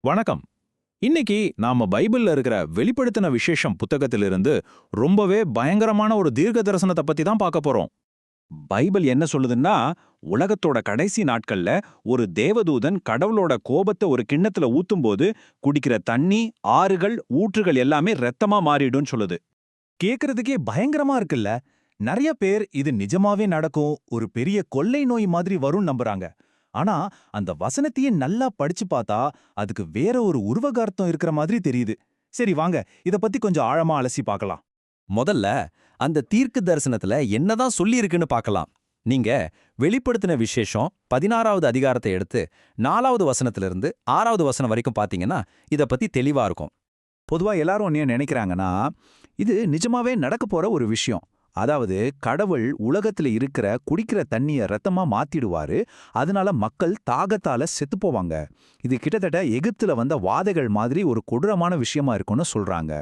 வணக்கம். இன்னைக்கு நாம பைபிள்ல இருக்கிற வெளிப்படுத்தின விசேஷம் புத்தகத்திலிருந்து ரொம்பவே பயங்கரமான ஒரு தீர்க்க தரிசனத்தை பத்தி தான் பார்க்க போறோம். பைபிள் என்ன சொல்லுதுன்னா, உலகத்தோட கடைசி நாட்கள்ல ஒரு தேவதூதன் கடவுளோட கோபத்தை ஒரு கிண்ணத்துல ஊத்தும்போது குடிக்கிற தண்ணி, ஆறுகள், ஊற்றுகள் எல்லாமே ரத்தமா மாறிடும்னு சொல்லுது. கேக்குறதுக்கே பயங்கரமா இருக்குல்ல. நிறைய பேர் இது நிஜமாவே நடக்கும், ஒரு பெரிய கொள்ளை நோய் மாதிரி வரும்னு நம்புறாங்க. ஆனா அந்த வசனத்தையே நல்லா படிச்சு பார்த்தா அதுக்கு வேற ஒரு உருவகார்த்தம் இருக்கிற மாதிரி தெரியுது. சரி வாங்க, இத பத்தி கொஞ்சம் ஆழமா அலசி பார்க்கலாம். முதல்ல அந்த தீர்க்க தரிசனத்துல என்னதான் சொல்லியிருக்குன்னு பார்க்கலாம். நீங்க வெளிப்படுத்தின விசேஷம் 16வது அதிகாரத்தை எடுத்து 4வது வசனத்திலிருந்து 6வது வசனம் வரைக்கும் பார்த்தீங்கன்னா இத பத்தி தெளிவா இருக்கும். பொதுவா எல்லாரும் என்ன நினைக்கிறாங்கன்னா, இது நிஜமாவே நடக்க போற ஒரு விஷயம். அதாவது கடவுள் உலகத்துல இருக்கிற குடிக்கிற தண்ணிய ரத்தமா மாத்திடுவாரு, அதனால மக்கள் தாகத்தால செத்து போவாங்க. இது கிட்டத்தட்ட எகிப்துல வந்த வாதைகள் மாதிரி ஒரு கொடூரமான விஷயமா இருக்கும்னு சொல்றாங்க.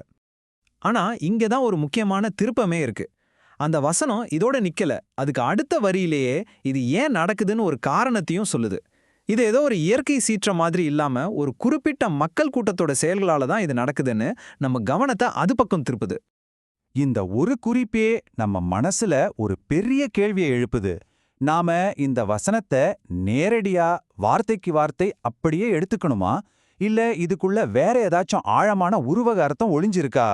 ஆனா இங்க தான் ஒரு முக்கியமான திருப்பமே இருக்கு. அந்த வசனம் இதோட நிக்கல. அதுக்கு அடுத்த வரியிலேயே இது ஏன் நடக்குதுன்னு ஒரு காரணத்தையும் சொல்லுது. இது ஏதோ ஒரு இயற்கை சீற்றம் மாதிரி இல்லாம ஒரு குறிப்பிட்ட மக்கள் கூட்டத்தோட செயல்களால தான் இது நடக்குதுன்னு நம்ம கவனத்தை அது பக்கம் திருப்புது. இந்த ஒரு குறிப்பே நம்ம மனசுல ஒரு பெரிய கேள்வியை எழுப்புது. நாம இந்த வசனத்தை நேரடியா வார்த்தைக்கு வார்த்தை அப்படியே எடுத்துக்கணுமா, இல்ல இதுக்குள்ள வேற ஏதாச்சும் ஆழமான உருவக அர்த்தம் ஒளிஞ்சிருக்கா?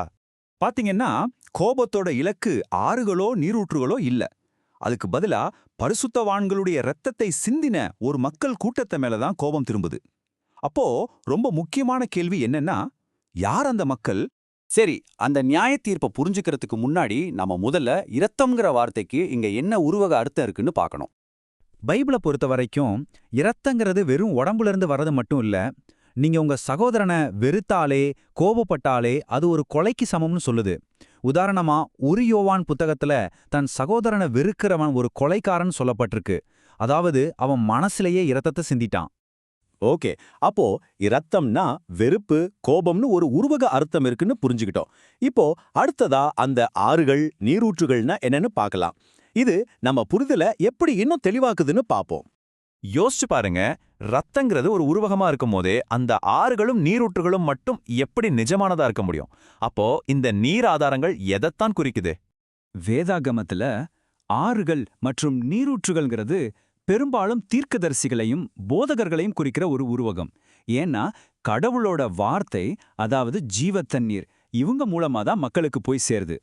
பாத்தீங்கன்னா, கோபத்தோட இலக்கு ஆறுகளோ நீரூற்றுகளோ இல்ல. அதுக்கு பதிலா பரிசுத்தவான்களுடைய இரத்தத்தை சிந்தின ஒரு மக்கள் கூட்டத்தை மேலதான் கோபம் திரும்புது. அப்போ ரொம்ப முக்கியமான கேள்வி என்னன்னா, யார் அந்த மக்கள்? சரி, அந்த நியாய தீர்ப்பை புரிஞ்சுக்கிறதுக்கு முன்னாடி நம்ம முதல்ல இரத்தம்ங்கிற வார்த்தைக்கு இங்க என்ன உருவக அர்த்தம் இருக்குன்னு பார்க்கணும். பைபிளை பொறுத்த வரைக்கும் இரத்தங்கிறது வெறும் உடம்புல இருந்து வர்றது மட்டும் இல்ல. நீங்க உங்க சகோதரனை வெறுத்தாலே, கோபப்பட்டாலே அது ஒரு கொலைக்கு சமம்னு சொல்லுது. உதாரணமா யோவான் புத்தகத்துல தன் சகோதரனை வெறுக்கிறவன் ஒரு கொலைக்காரன் சொல்லப்பட்டிருக்கு. அதாவது அவன் மனசுலயே இரத்தத்தை சிந்திட்டான். ஓகே, அப்போ இரத்தம்னா வெறுப்பு, கோபம்னு ஒரு உருவக அர்த்தம் இருக்குன்னு புரிஞ்சுக்கிட்டோம். இப்போ அடுத்ததா அந்த ஆறுகள், நீரூற்றுகள்னா என்னன்னு பார்க்கலாம். இது நம்ம புரிதலை எப்படி இன்னும் தெளிவாக்குதுன்னு பார்ப்போம். யோசிச்சு பாருங்க, ரத்தங்கிறது ஒரு உருவகமா இருக்கும் போதே அந்த ஆறுகளும் நீரூற்றுகளும் மட்டும் எப்படி நிஜமானதா இருக்க முடியும்? அப்போ இந்த நீர் ஆதாரங்கள் எதைத்தான் குறிக்குது? வேதாகமத்துல ஆறுகள் மற்றும் நீரூற்றுகள்ங்கிறது பெரும்பாலும் தீர்க்கதரிசிகளையும் போதகர்களையும் குறிக்கிற ஒரு உருவகம். ஏன்னா கடவுளோட வார்த்தை, அதாவது ஜீவ தண்ணீர், இவங்க மூலமா தான் மக்களுக்கு போய் சேருது.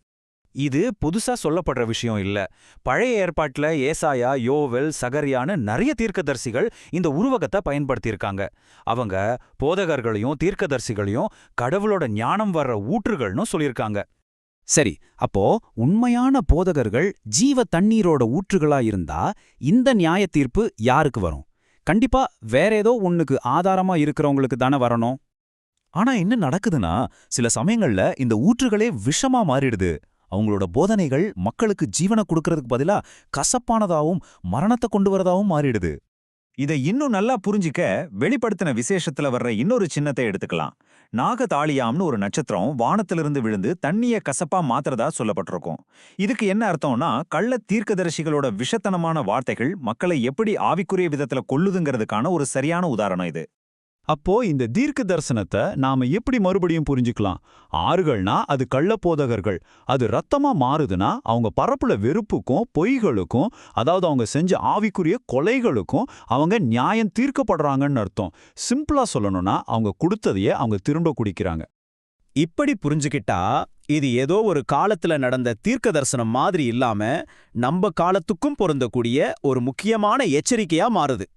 இது புதுசா சொல்லப்படுற விஷயம் இல்ல. பழைய ஏற்பாட்டுல ஏசாயா, யோவேல், சகரியான்னு நிறைய தீர்க்கதரிசிகள் இந்த உருவகத்தை பயன்படுத்தியிருக்காங்க. அவங்க போதகர்களையும் தீர்க்கதரிசிகளையும் கடவுளோட ஞானம் வர்ற ஊற்றுகள்னு சொல்லியிருக்காங்க. சரி, அப்போ உண்மையான போதகர்கள் ஜீவ தண்ணீரோட ஊற்றுகளா இருந்தா இந்த நியாய தீர்ப்பு யாருக்கு வரும்? கண்டிப்பா வேற ஏதோ ஒண்ணுக்கு ஆதாரமா இருக்கிறவங்களுக்கு தானே வரணும். ஆனா என்ன நடக்குதுன்னா, சில சமயங்கள்ல இந்த ஊற்றுகளே விஷமா மாறிடுது. அவங்களோட போதனைகள் மக்களுக்கு ஜீவனை கொடுக்கறதுக்கு பதிலா கசப்பானதாவும் மரணத்தை கொண்டு வரதாவும் மாறிடுது. இதை இன்னும் நல்லா புரிஞ்சிக்க வெளிப்படுத்தின விசேஷத்துல வர்ற இன்னொரு சின்னத்தை எடுத்துக்கலாம். நாகதாளியாம்னு ஒரு நட்சத்திரம் வானத்திலிருந்து விழுந்து தண்ணிய கசப்பா மாத்துறதா சொல்லப்பட்டிருக்கும். இதுக்கு என்ன அர்த்தம்னா, கள்ள தீர்க்கதரிசிகளோட விஷத்தனமான வார்த்தைகள் மக்களை எப்படி ஆவிக்குரிய விதத்துல கொல்லுதுங்கிறதுக்கான ஒரு சரியான உதாரணம் இது. அப்போ இந்த தீர்க்க தரிசனத்தை நாம எப்படி மறுபடியும் புரிஞ்சுக்கலாம்? ஆறுகள்னா அது கள்ளப்போதகர்கள், அது ரத்தமா மாறுதுன்னா அவங்க பரப்புல வெறுப்புக்கும் பொய்களுக்கும், அதாவது அவங்க செஞ்ச ஆவிக்குரிய கொலைகளுக்கும் அவங்க நியாயம் தீர்க்கப்படுறாங்கன்னு அர்த்தம். சிம்பிளா சொல்லணும்னா அவங்க கொடுத்ததையே அவங்க திரும்ப குடிக்கிறாங்க. இப்படி புரிஞ்சுக்கிட்டா இது ஏதோ ஒரு காலத்துல நடந்த தீர்க்க தரிசனம் மாதிரி இல்லாம நம்ம காலத்துக்கும் பொருந்தக்கூடிய ஒரு முக்கியமான எச்சரிக்கையா மாறுது.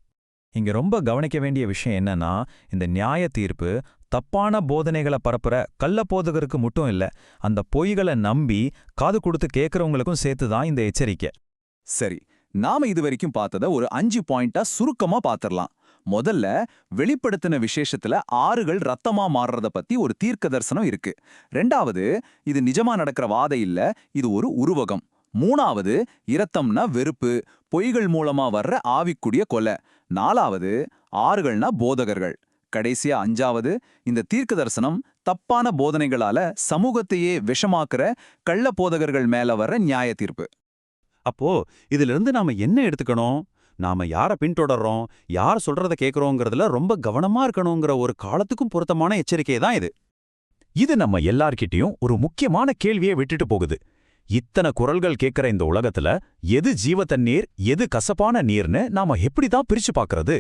இங்க ரொம்ப கவனிக்க வேண்டிய விஷயம் என்னன்னா, இந்த நியாய தீர்ப்பு தப்பான போதனைகளை பரப்புற கள்ள போதகருக்கு மட்டும் இல்ல, அந்த பொய்களை நம்பி காது கொடுத்து கேட்கறவங்களுக்கும் சேர்த்துதான் இந்த எச்சரிக்கை. சரி, நாம இதுவரைக்கும் பார்த்தத ஒரு 5 பாயிண்டா சுருக்கமா பாத்திரலாம். முதல்ல, வெளிப்படுத்தின விசேஷத்துல ஆறுகள் ரத்தமா மாறுறத பத்தி ஒரு தீர்க்க தரிசனம் இருக்கு. ரெண்டாவது, இது நிஜமா நடக்கிற வாதை இல்ல, இது ஒரு உருவகம். மூணாவது, இரத்தம்னா வெறுப்பு, பொய்கள் மூலமா வர்ற ஆவிக்குரிய கொலை. நாலாவது, ஆறுகள்னா போதகர்கள். கடைசியா அஞ்சாவது, இந்த தீர்க்க தரிசனம் தப்பான போதனைகளால சமூகத்தையே விஷமாக்குற கள்ள போதகர்கள் மேல வர்ற நியாய தீர்ப்பு. அப்போ இதிலிருந்து நாம என்ன எடுத்துக்கணும்? நாம யாரை பின்தொடர்றோம், யார் சொல்றத கேட்கறோங்கிறதுல ரொம்ப கவனமா இருக்கணுங்கிற ஒரு காலத்துக்கும் பொருத்தமான எச்சரிக்கை தான் இது. இது நம்ம எல்லார்கிட்டயும் ஒரு முக்கியமான கேள்வியை விட்டுட்டு போகுது. இத்தனை குரல்கள் கேட்கிற இந்த உலகத்துல எது ஜீவ தண்ணீர், எது கசப்பான நீர்னு நாம எப்படிதான் பிரிச்சு பார்க்கறது?